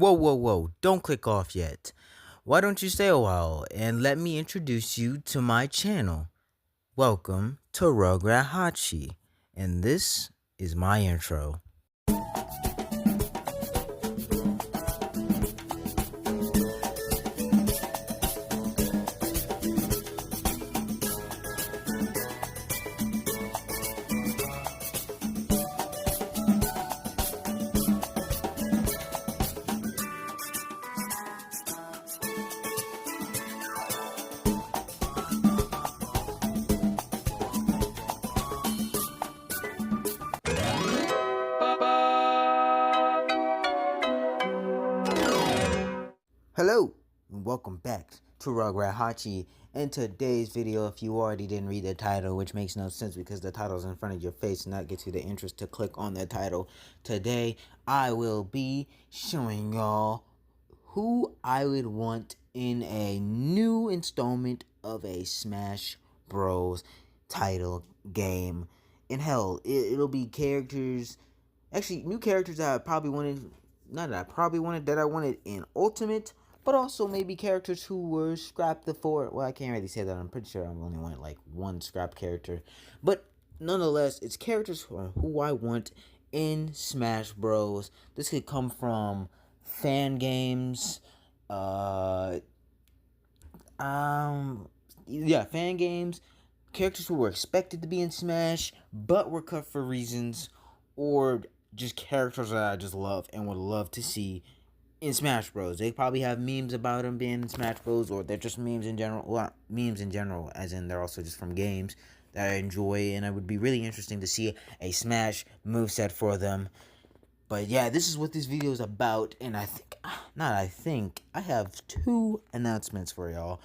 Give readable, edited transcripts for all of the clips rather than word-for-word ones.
Whoa, whoa, whoa, don't click off yet. Why don't you stay a while and let me introduce you to my channel? Welcome to Rugrat Hachi, and this is my intro. Hello, and welcome back to Rugrat Hachi. In today's video, if you already didn't read the title, which makes no sense because the title's in front of your face and that gets you the interest to click on the title. Today, I will be showing y'all who I would want in a new installment of a Smash Bros. Title game. And hell, it'll be characters, actually new characters that I probably wanted, not that I probably wanted, that I wanted in Ultimate, but also maybe characters who were scrapped before. Well, I can't really say that. I'm pretty sure I only wanted like one scrap character. But nonetheless, it's characters who I want in Smash Bros. This could come from fan games, fan games, characters who were expected to be in Smash, but were cut for reasons, or just characters that I just love and would love to see in Smash Bros. They probably have memes about them being in Smash Bros. Or they're just memes in general. Well, memes in general, as in they're also just from games that I enjoy, and it would be really interesting to see a Smash moveset for them. But yeah, this is what this video is about, and I have two announcements for y'all,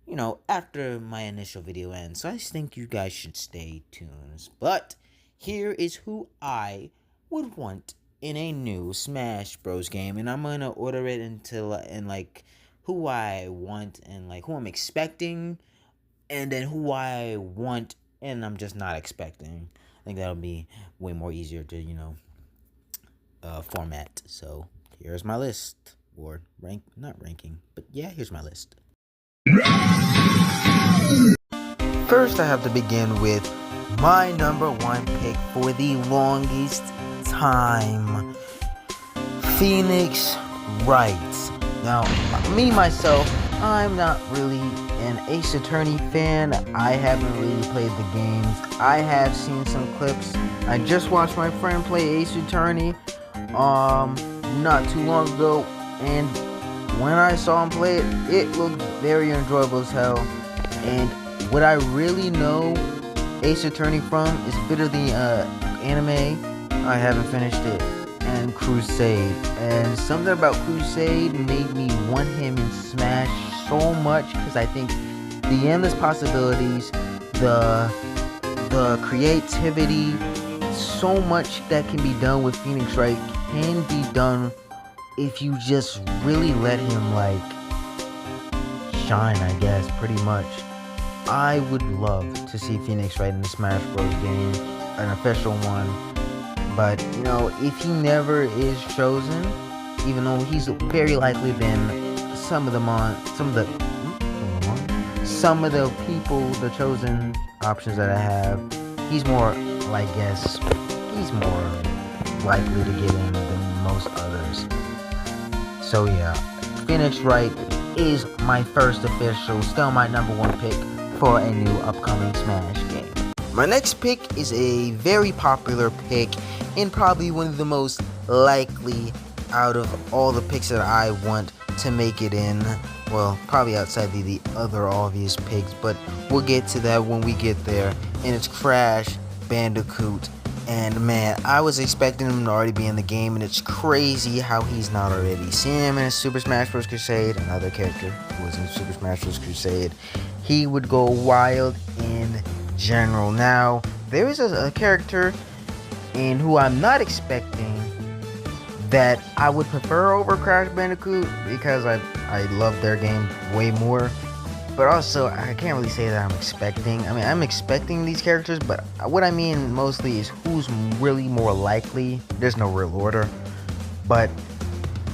you know, after my initial video ends. So I just think you guys should stay tuned. But here is who I would want in a new Smash Bros. Game, and I'm gonna order it and like who I want and like who I'm expecting, and then who I want and I'm just not expecting. I think that'll be way more easier to format. So here's my list, or not ranking, but yeah, here's my list. First, I have to begin with my number one pick for the longest time, Phoenix Wright. Now, me myself, I'm not really an Ace Attorney fan. I haven't really played the games. I have seen some clips. I just watched my friend play Ace Attorney not too long ago, and when I saw him play it, it looked very enjoyable as hell. And what I really know Ace Attorney from is a bit of the anime. I haven't finished it, and Crusade. And something about Crusade made me want him in Smash so much, because I think the endless possibilities, the creativity, so much that can be done with Phoenix Wright can be done if you just really let him like shine, I guess, pretty much. I would love to see Phoenix Wright in the Smash Bros. Game, an official one. But, you know, if he never is chosen, even though he's very likely been some of the people, the chosen options that I have, he's more, I guess, he's more likely to get in than most others. So yeah, Phoenix Wright is my first official, still my number one pick for a new upcoming Smash game. My next pick is a very popular pick, and probably one of the most likely out of all the picks that I want to make it in. Well, probably outside the other obvious picks, but we'll get to that when we get there. And it's Crash Bandicoot. And man, I was expecting him to already be in the game, and it's crazy how he's not already. Seeing him in Super Smash Bros. Crusade, another character who was in Super Smash Bros. Crusade, he would go wild in general. Now, there is a character and who I'm not expecting that I would prefer over Crash Bandicoot, because I love their game way more. But also, I can't really say that I'm expecting. I mean, I'm expecting these characters, but what I mean mostly is who's really more likely. There's no real order. But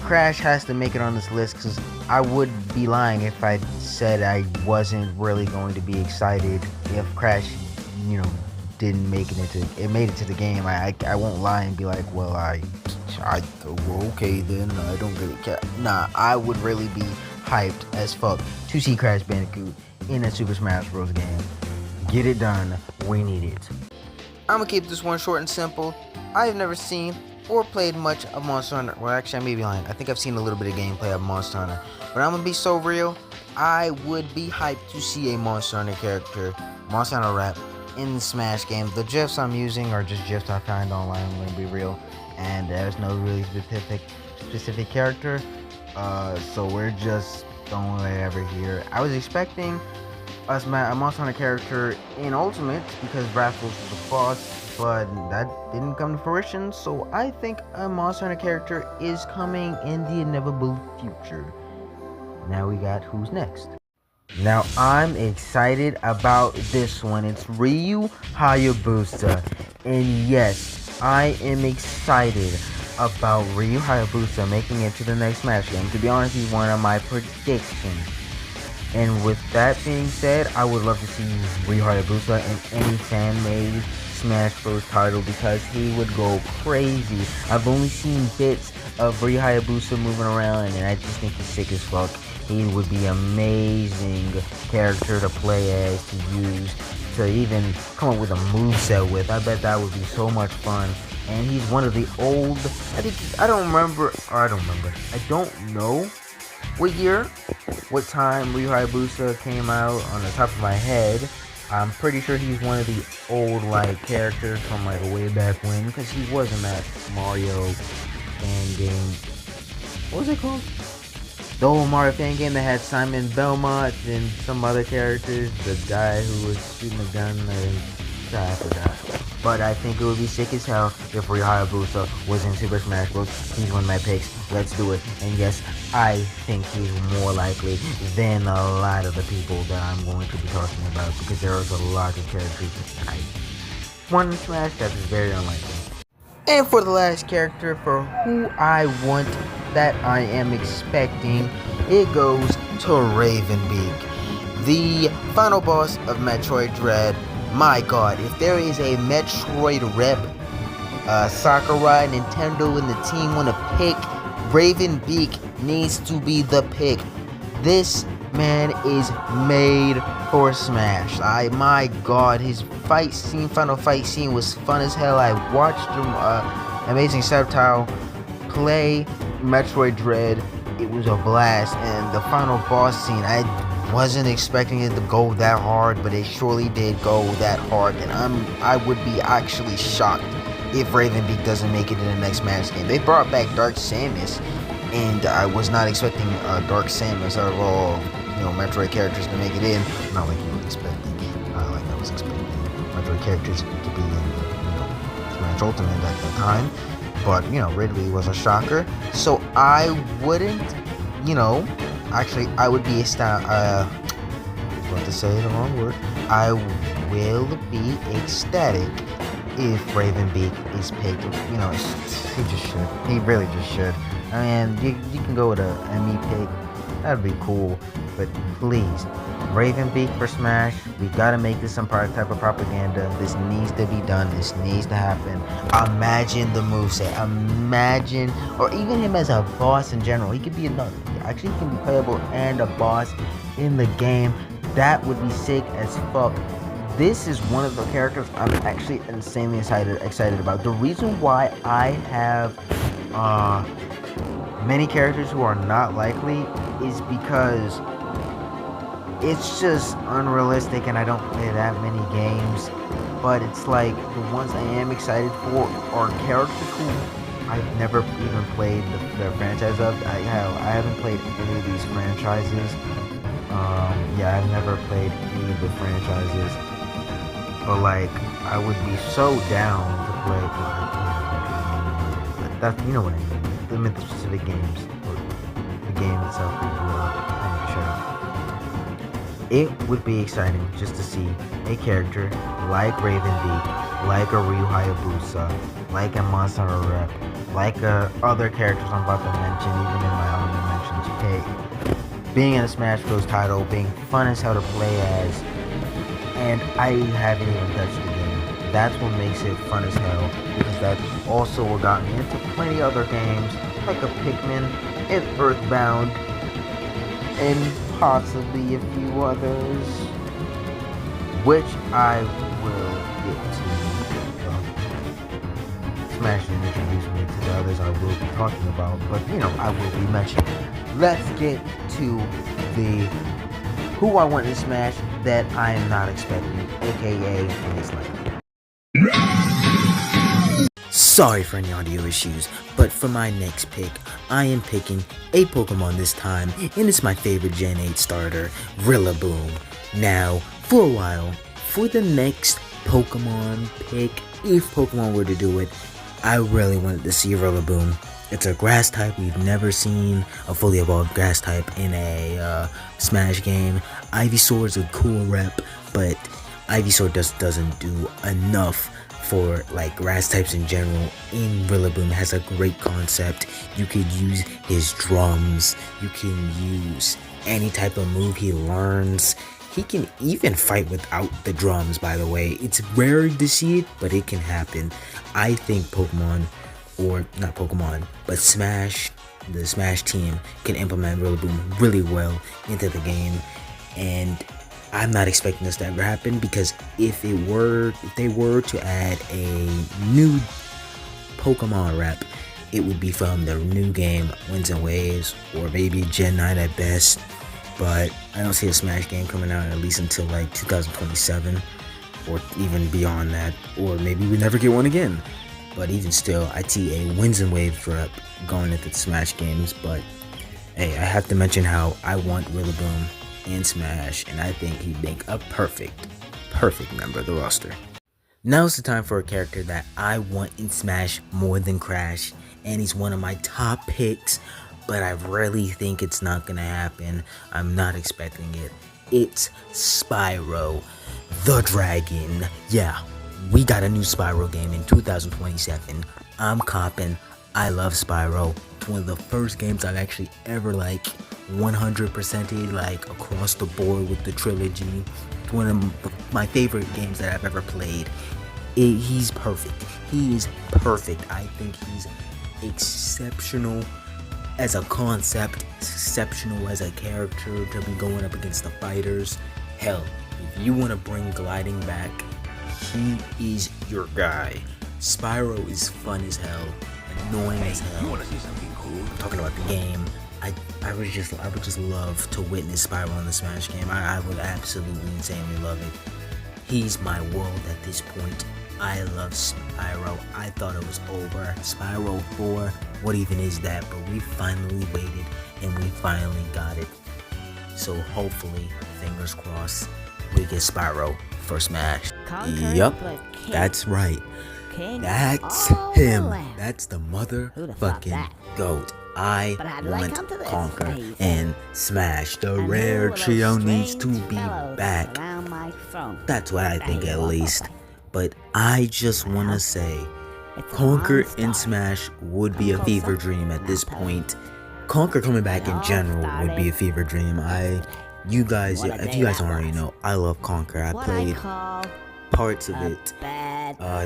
Crash has to make it on this list because I would be lying if I said I wasn't really going to be excited if Crash, didn't make it made it to the game. I won't lie and be like, well, okay then, I don't really care. Nah, I would really be hyped as fuck to see Crash Bandicoot in a Super Smash Bros. Game. Get it done. We need it. I'm gonna keep this one short and simple. I've never seen or played much of Monster Hunter. Well, actually, I may be lying. I think I've seen a little bit of gameplay of Monster Hunter. But I'm gonna be so real. I would be hyped to see a Monster Hunter character, Monster Hunter rap, in the Smash game. The GIFs I'm using are just GIFs I find online. I'm gonna be real, and there's no really specific character. So we're just throwing whatever here. I was expecting a Monster Hunter character in Ultimate because Rascals was the boss, but that didn't come to fruition. So I think a Monster Hunter character is coming in the inevitable future. Now we got who's next. Now I'm excited about this one. It's Ryu Hayabusa. And yes, I am excited about Ryu Hayabusa making it to the next Smash game. To be honest, he's one of my predictions. And with that being said, I would love to see Ryu Hayabusa in any fan-made Smash Bros. Title because he would go crazy. I've only seen bits of Ryu Hayabusa moving around and I just think he's sick as fuck. He would be amazing character to play as, to use, to even come up with a moveset with. I bet that would be so much fun. And he's one of the old, I don't know what year, what time Ryu Hayabusa came out on the top of my head. I'm pretty sure he's one of the old, characters from, way back when, because he was in that Mario fan game. What was it called? The old Mario fan game that had Simon Belmont and some other characters. The guy who was shooting a gun, I forgot. But I think it would be sick as hell if Ryu Hayabusa was in Super Smash Bros. He's one of my picks. Let's do it. And yes, I think he's more likely than a lot of the people that I'm going to be talking about because there is a lot of characters that I want in Smash that is very unlikely. And for the last character for who I want that I am expecting, it goes to Ravenbeak, the final boss of Metroid Dread. My god, if there is a Metroid rep, Sakurai, Nintendo, and the team want to pick, Ravenbeak needs to be the pick. This man is made for Smash. My god, his final fight scene was fun as hell. I watched Amazing Subtile play Metroid Dread. It was a blast, and the final boss scene, I wasn't expecting it to go that hard, but it surely did go that hard, and I would be actually shocked if Ravenbeak doesn't make it in the next Smash game. They brought back Dark Samus, and I was not expecting Dark Samus out of all Metroid characters to make it in. Not like you were expecting, like I was expecting Metroid characters to be in Smash Ultimate at the time. But Ridley was a shocker, so I wouldn't, actually I would be about to say the wrong word. I will be ecstatic if Ravenbeak is picked. He just should. He really just should. I mean, you can go with a ME pick. That'd be cool. But please, Ravenbeak for Smash. We gotta make this some type of propaganda. This needs to be done. This needs to happen. Imagine the moveset. Imagine, or even him as a boss in general. He could be another. Actually, he can be playable and a boss in the game. That would be sick as fuck. This is one of the characters I'm actually insanely excited about. The reason why I have many characters who are not likely is because it's just unrealistic and I don't play that many games. But it's like the ones I am excited for are characters who I've never even played the franchise of. I haven't played any of these franchises. I've never played any of the franchises. But I would be so down to play. But that, you know what I mean. The specific games, or the game itself. It would be exciting just to see a character like Ravenbeak, like a Ryu Hayabusa, like a Monster Hunter rep, like other characters I'm about to mention, even in my honorable mentions, being in a Smash Bros. Title, being fun as hell to play as, and I haven't even touched the game. That's what makes it fun as hell, because that's also what got me into plenty other games, like a Pikmin and Earthbound, and possibly a few others, which I will get to. Smash didn't introduce me to the others I will be talking about, but I will be mentioning. Let's get to the who I want to Smash that I am not expecting, aka Phoenix Light. Sorry for any audio issues, but for my next pick, I am picking a Pokemon this time, and it's my favorite Gen 8 starter, Rillaboom. Now, for a while, for the next Pokemon pick, if Pokemon were to do it, I really wanted to see Rillaboom. It's a grass type. We've never seen a fully evolved grass type in a Smash game. Ivysaur is a cool rep, but Ivysaur just doesn't do enough for like grass types in general. In Rillaboom has a great concept. You could use his drums. You can use any type of move he learns. He can even fight without the drums, by the way. It's rare to see it, but it can happen. I think Pokemon, or not Pokemon, but Smash, the Smash team can implement Rillaboom really well into the game, and I'm not expecting this to ever happen, because if they were to add a new Pokemon rep, it would be from the new game Winds and Waves, or maybe Gen 9 at best. But I don't see a Smash game coming out at least until like 2027, or even beyond that, or maybe we never get one again. But even still, I see a Winds and Waves rep going into the Smash games. But hey, I have to mention how I want Rillaboom in Smash, and I think he'd make a perfect member of the roster. Now's the time for a character that I want in Smash more than Crash, and he's one of my top picks, but I really think it's not gonna happen. I'm not expecting it. It's Spyro the Dragon. Yeah, we got a new Spyro game in 2027. I'm copping. I love Spyro. It's one of the first games I've actually ever 100%ed across the board with the trilogy. It's one of my favorite games that I've ever played. He's perfect. He is perfect. I think he's exceptional as a concept, exceptional as a character to be going up against the fighters. Hell, if you want to bring gliding back, he is your guy. Spyro is fun as hell, annoying as hell. You want to see something cool? I'm talking about the game. I would just love to witness Spyro in the Smash game. I would absolutely insanely love it. He's my world at this point. I love Spyro. I thought it was over. Spyro 4, what even is that? But we finally waited, and we finally got it. So hopefully, fingers crossed, we get Spyro for Smash. Yup, that's right. That's him. That's the motherfucking GOAT. I want Conker and Smash. The rare trio needs to be back. That's what I think, at least. But I just want to say, Conker and Smash would be a fever dream at this point. Conker coming back in general would be a fever dream. If you guys don't already know, I love Conker. I played parts of it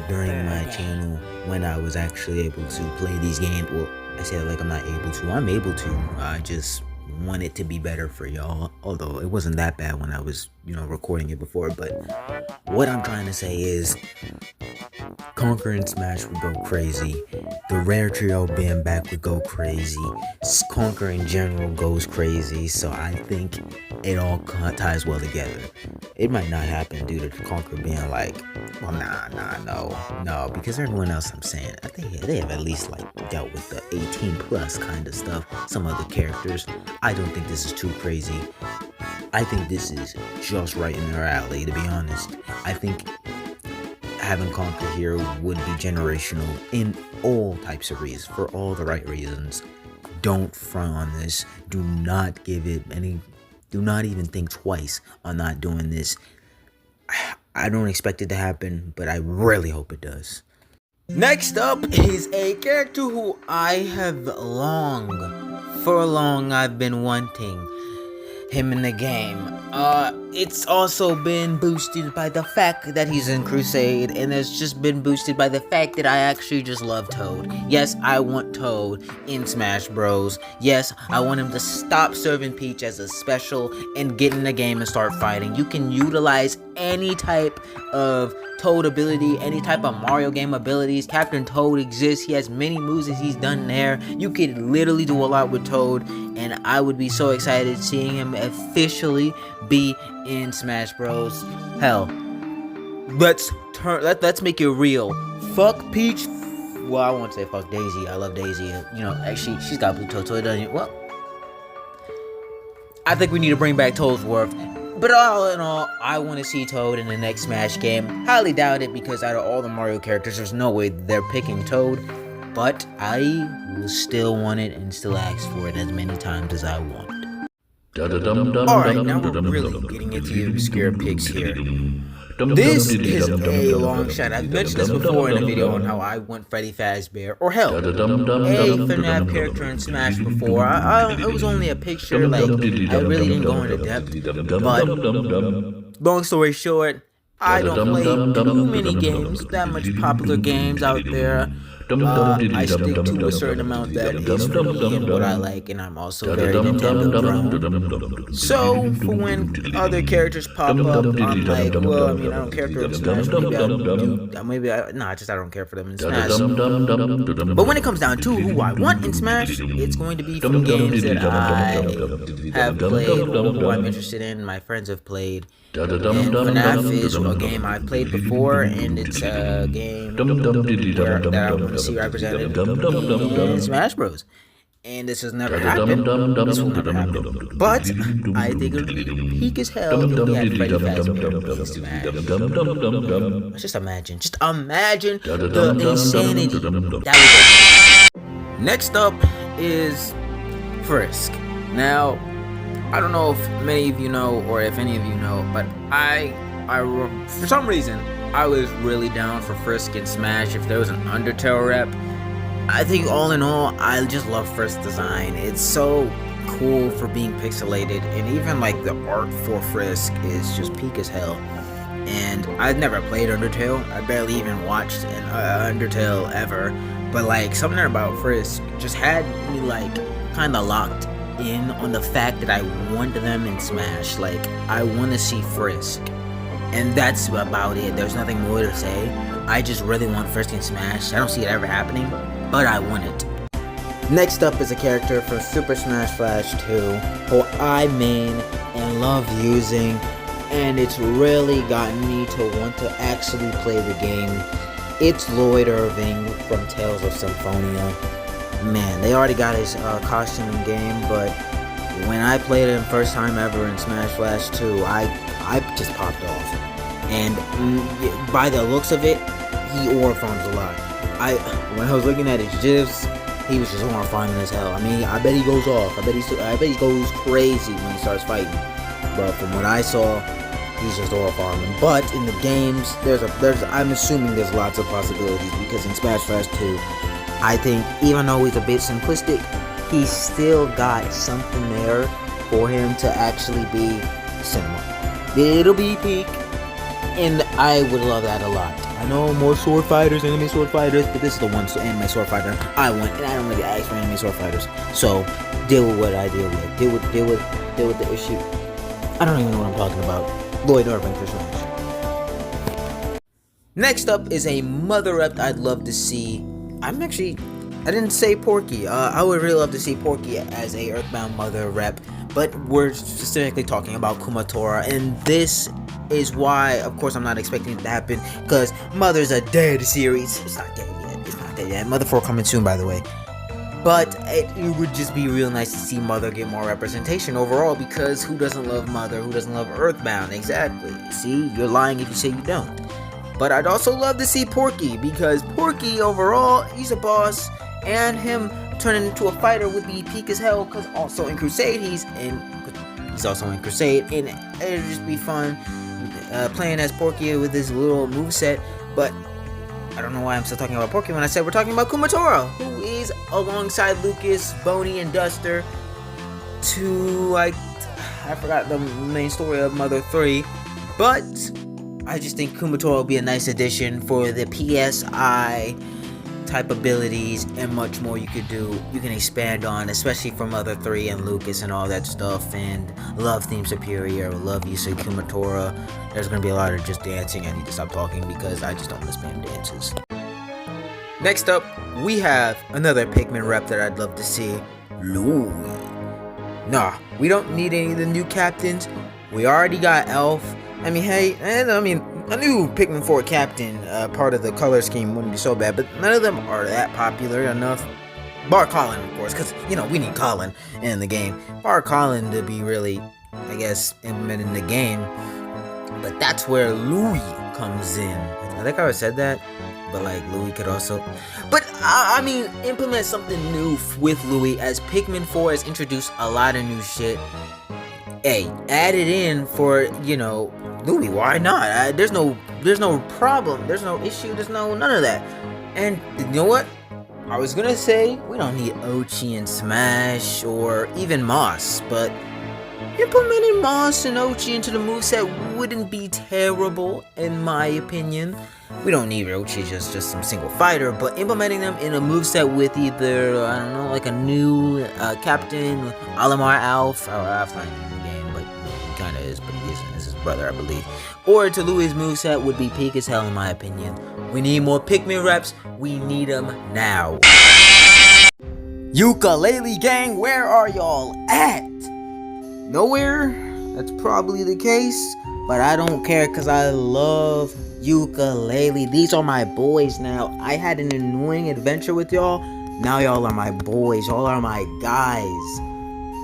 during my channel when I was actually able to play these games. Well, I say it like I'm not able to. I'm able to. I just want it to be better for y'all. Although it wasn't that bad when I was, recording it before. But what I'm trying to say is, Conker and Smash would go crazy. The rare trio being back would go crazy. Conker in general goes crazy. So I think it all ties well together. It might not happen due to Conker being no, because everyone else I'm saying, I think they have at least dealt with the 18 plus kind of stuff. Some other characters. I don't think this is too crazy. I think this is just right in their alley, to be honest. I think having Conker here would be generational in all types of reasons, for all the right reasons. Don't front on this. Do not give it any. Do not even think twice on not doing this. I don't expect it to happen, but I really hope it does. Next up is a character who I have I've been wanting him in the game. It's also been boosted by the fact that he's in Crusade, and it's just been boosted by the fact that I actually just love Toad. Yes, I want Toad in Smash Bros. Yes, I want him to stop serving Peach as a special and get in the game and start fighting. You can utilize any type of Toad ability, any type of Mario game abilities. Captain Toad exists. He has many moves that he's done there. You could literally do a lot with Toad, and I would be so excited seeing him officially be in Smash Bros. Hell, let's make it real. Fuck Peach. Well, I won't say fuck Daisy. I love Daisy. You know, actually, she's got blue Toad, so it doesn't. Well, I think we need to bring back Toadsworth. But all in all, I want to see Toad in the next Smash game. Highly doubt it, because out of all the Mario characters, there's no way they're picking Toad. But I will still want it and still ask for it as many times as I want. Alright, now we're really getting into the obscure picks here. This is a long shot. I've mentioned this before in a video on how I want Freddy Fazbear, or hell, a FNAF character in Smash before. It was only a picture, like, I really didn't go into depth, but, long story short, I don't play too many games, that much popular games out there. I stick to a certain amount that is for me and what I like, and I'm also very Nintendo drawn. So, for when other characters pop up, I'm like, well, I mean, I don't care for them in Smash, I don't care for them in Smash. But when it comes down to who I want in Smash, it's going to be from games that I have played, or who I'm interested in, my friends have played. And FNAF is a game I've played before, and it's a game that I want to see represented in Smash Bros. And this has never happened. This will never happen. But I think it would be peak as hell if we had Freddy Fazbear in Smash. Just imagine the insanity that would be. Next up is Frisk. Now, I don't know if many of you know, or if any of you know, but I for some reason, I was really down for Frisk in Smash if there was an Undertale rep. I think all in all, I just love Frisk's design. It's so cool for being pixelated, and even like the art for Frisk is just peak as hell. And I've never played Undertale. I barely even watched an Undertale ever, but like something about Frisk just had me like kind of locked in on the fact that I want them in Smash. Like, I want to see Frisk, and that's about it. There's nothing more to say. I just really want Frisk in Smash. I don't see it ever happening, but I want it. Next up is a character from Super Smash Bros. 2 who I main and love using, and it's really gotten me to want to actually play the game. It's Lloyd Irving from Tales of Symphonia. Man, they already got his costume in game, but when I played him first time ever in Smash Bros. 2, I just popped off. And by the looks of it, he aura farms a lot. When I was looking at his gifs, he was just aura farming as hell. I mean, I bet he goes off. I bet he goes crazy when he starts fighting. But from what I saw, he's just aura farming. But in the games, I'm assuming there's lots of possibilities, because in Smash Bros. 2, I think, even though he's a bit simplistic, he's still got something there for him to actually be cinema. It'll be peak, and I would love that a lot. I know more sword fighters, enemy sword fighters, but this is the one anime sword fighter I want, and I don't really ask for enemy sword fighters. So deal with what I deal with. Deal with the issue. I don't even know what I'm talking about. Lloyd Irving for Smash. Next up is a mother rep I'd love to see. I didn't say Porky. I would really love to see Porky as a Earthbound Mother rep, but we're specifically talking about Kumatora, and this is why, of course, I'm not expecting it to happen, because Mother's a dead series. It's not dead yet. Mother 4 coming soon, by the way. But it would just be real nice to see Mother get more representation overall, because who doesn't love Mother? Who doesn't love Earthbound? Exactly. See, you're lying if you say you don't. But I'd also love to see Porky, because Porky, overall, he's a boss, and him turning into a fighter would be peak as hell, because also in Crusade, he's also in Crusade, and it'd just be fun playing as Porky with his little moveset. But I don't know why I'm still talking about Pokemon. I said we're talking about Kumatora, who is alongside Lucas, Boney, and Duster to, like, I forgot the main story of Mother 3, but I just think Kumatora will be a nice addition for the PSI type abilities and much more you could do. You can expand on, especially for Mother 3 and Lucas and all that stuff, and Love Theme Superior, Love Use of Kumatora. There's going to be a lot of just dancing. I need to stop talking because I just don't want to spam dances. Next up, we have another Pikmin rep that I'd love to see, Louie. Nah, we don't need any of the new captains. We already got Elf. I mean, hey, a new Pikmin 4 captain, part of the color scheme wouldn't be so bad, but none of them are that popular enough. Bar Colin, of course, because, you know, we need Colin in the game. Bar Colin to be really, I guess, implemented in the game. But that's where Louie comes in. I think I always said that, but, like, Louie could also... But, I mean, implement something new with Louie, as Pikmin 4 has introduced a lot of new shit. Hey, add it in for, you know, Louie, why not? There's no problem, there's no issue, there's none of that. And you know what? I was gonna say we don't need Ochi and Smash or even Moss, but implementing Moss and Ochi into the moveset wouldn't be terrible in my opinion. We don't need Ochi just some single fighter, but implementing them in a moveset with either, I don't know, like a new Captain, Alamar Alf, or Alf's not in the game, but he kinda is, but he isn't, it's his brother, I believe. Or to Louie's moveset would be peak as hell in my opinion. We need more Pikmin reps, we need them now. Ukulele gang, where are y'all at? Nowhere? That's probably the case, but I don't care because I love ukulele. These are my boys now. I had an annoying adventure with y'all. Now y'all are my boys. Y'all are my guys.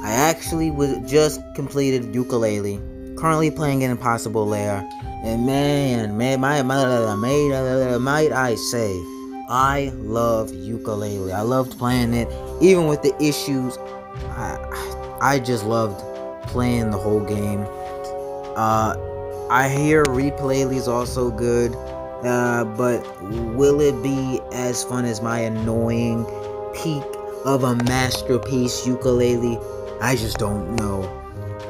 I actually just completed ukulele. Currently playing an Impossible Lair. And man, might I say, I love ukulele. I loved playing it. Even with the issues, I just loved playing the whole game. I hear Replay is also good, but will it be as fun as my annoying peak of a masterpiece ukulele? I just don't know.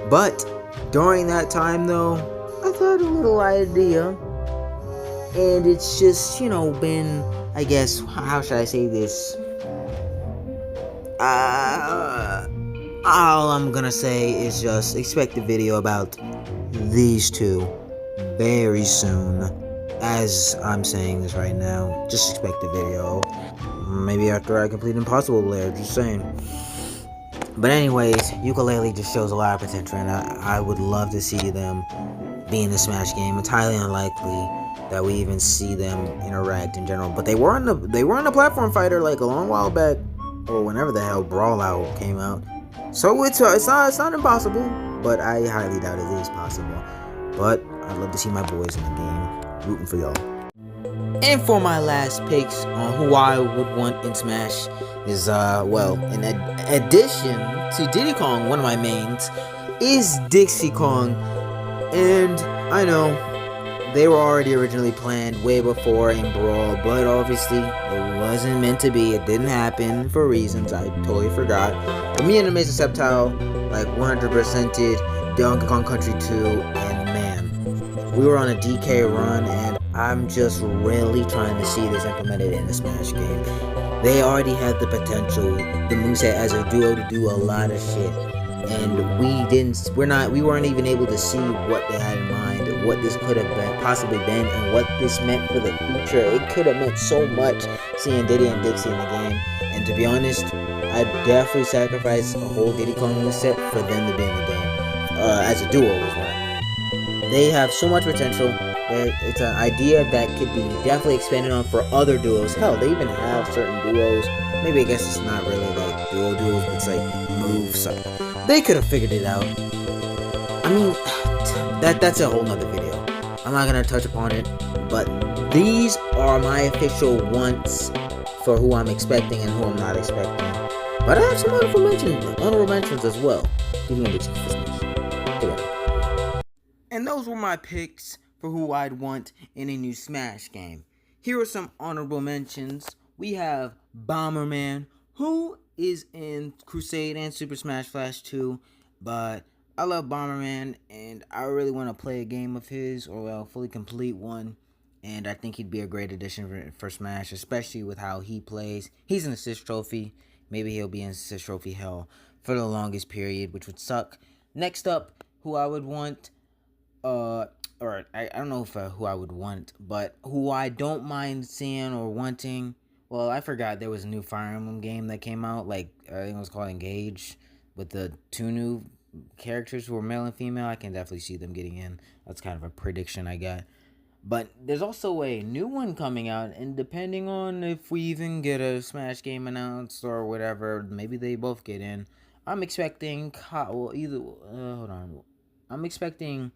But during that time though, I thought a little idea, and it's just, you know, been, I guess, how should I say this? All I'm gonna say is just expect a video about these two very soon. As I'm saying this right now, just expect a video. Maybe after I complete Impossible Lair, just saying. But anyways, ukulele just shows a lot of potential, and I would love to see them be in the Smash game. It's highly unlikely that we even see them interact in general. But they were in the platform fighter like a long while back, or whenever the hell Brawl Out came out. So it's not impossible, but I highly doubt it is possible. But I'd love to see my boys in the game, rooting for y'all. And for my last picks on who I would want in Smash is, well, in addition to Diddy Kong, one of my mains is Dixie Kong. And I know they were already originally planned way before in Brawl, but obviously it wasn't meant to be. It didn't happen for reasons I totally forgot. But me and Amazing Sceptile, like 100%ed Donkey Kong Country 2, and man, we were on a DK run, and I'm just really trying to see this implemented in the Smash game. They already had the potential, the moveset as a duo, to do a lot of shit, and we weren't even able to see what they had in mind, what this could have possibly been, and what this meant for the future. It could have meant so much seeing Diddy and Dixie in the game, and to be honest, I'd definitely sacrifice a whole Diddy Kong moveset for them to be in the game, as a duo as well. They have so much potential. It's an idea that could be definitely expanded on for other duos. Hell, they even have certain duos. Maybe I guess it's not really like duos, but it's like moves. So they could have figured it out. I mean, that's a whole nother video. I'm not gonna touch upon it, but these are my official wants for who I'm expecting and who I'm not expecting. But I have some honorable mentions as well. And those were my picks for who I'd want in a new Smash game. Here are some honorable mentions. We have Bomberman, who is in Crusade and Super Smash Flash 2, but I love Bomberman, and I really want to play a game of his, or well, fully complete one, and I think he'd be a great addition for Smash, especially with how he plays. He's an assist trophy. Maybe he'll be in assist trophy hell for the longest period, which would suck. Next up, who I would want, or I don't know if who I would want, but who I don't mind seeing or wanting. Well, I forgot there was a new Fire Emblem game that came out. Like I think it was called Engage, with the two new characters who were male and female. I can definitely see them getting in. That's kind of a prediction I got. But there's also a new one coming out, and depending on if we even get a Smash game announced or whatever, maybe they both get in. I'm expecting hold on. I'm expecting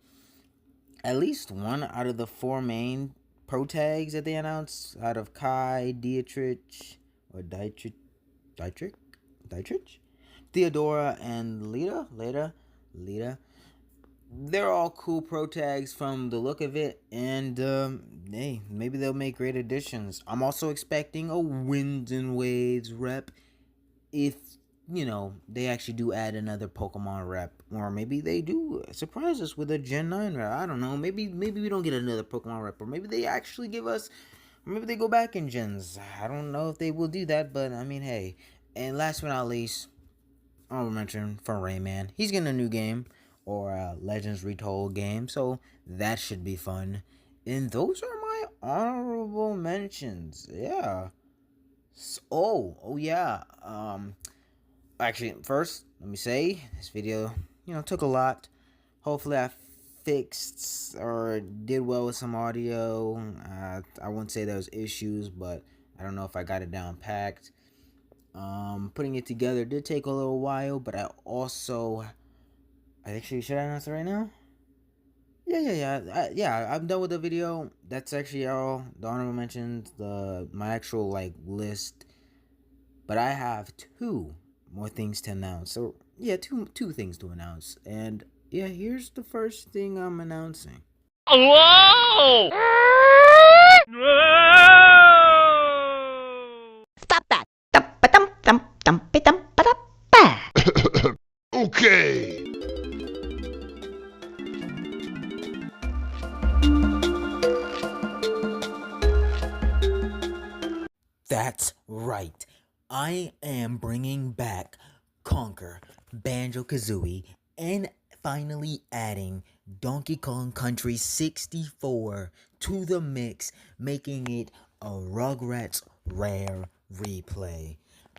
at least one out of the four main pro tags that they announced, out of Kai, Dietrich, or Dietrich, Theodora, and Lita. They're all cool pro tags from the look of it, and hey, maybe they'll make great additions. I'm also expecting a Winds and Waves rep, if they actually do add another Pokemon rep, or maybe they do surprise us with a Gen 9 rep. I don't know. Maybe we don't get another Pokemon rep, or maybe they actually give us, or maybe they go back in gens. I don't know if they will do that, but I mean, hey. And last but not least, I'll mention for Rayman. He's getting a new game, or a Legends Retold game, so that should be fun. And those are my honorable mentions. Yeah. Oh yeah. Actually, first, let me say, this video, took a lot. Hopefully I fixed or did well with some audio. I wouldn't say there was issues, but I don't know if I got it down packed. Putting it together did take a little while, but actually, should I announce it right now? Yeah, I'm done with the video. That's actually all. The honorable mentions, my actual, list. But I have two more things to announce. So, yeah, two things to announce. And, yeah, here's the first thing I'm announcing. Whoa! Stop that! Okay! That's right. I am bringing back Conker, Banjo-Kazooie, and finally adding Donkey Kong Country 64 to the mix, making it a Rugrats rare replay.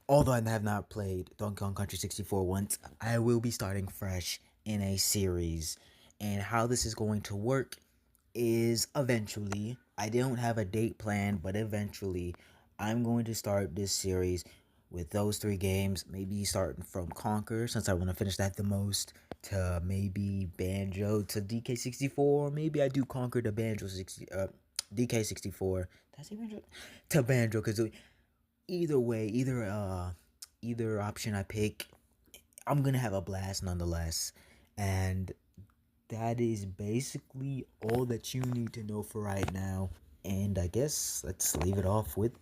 Although I have not played Donkey Kong Country 64 once, I will be starting fresh in a series. And how this is going to work is eventually, I don't have a date planned, but eventually I'm going to start this series with those three games, maybe starting from Conker, since I want to finish that the most, to maybe Banjo to DK64, maybe I do Conker to DK64, did I say Banjo? To Banjo, because either way, either option I pick, I'm gonna have a blast nonetheless. And that is basically all that you need to know for right now. And I guess let's leave it off with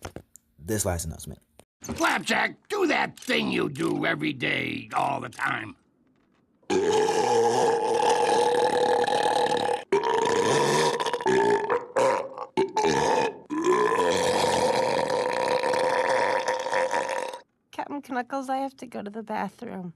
this last announcement. Flapjack, do that thing you do every day, all the time. Captain Knuckles, I have to go to the bathroom.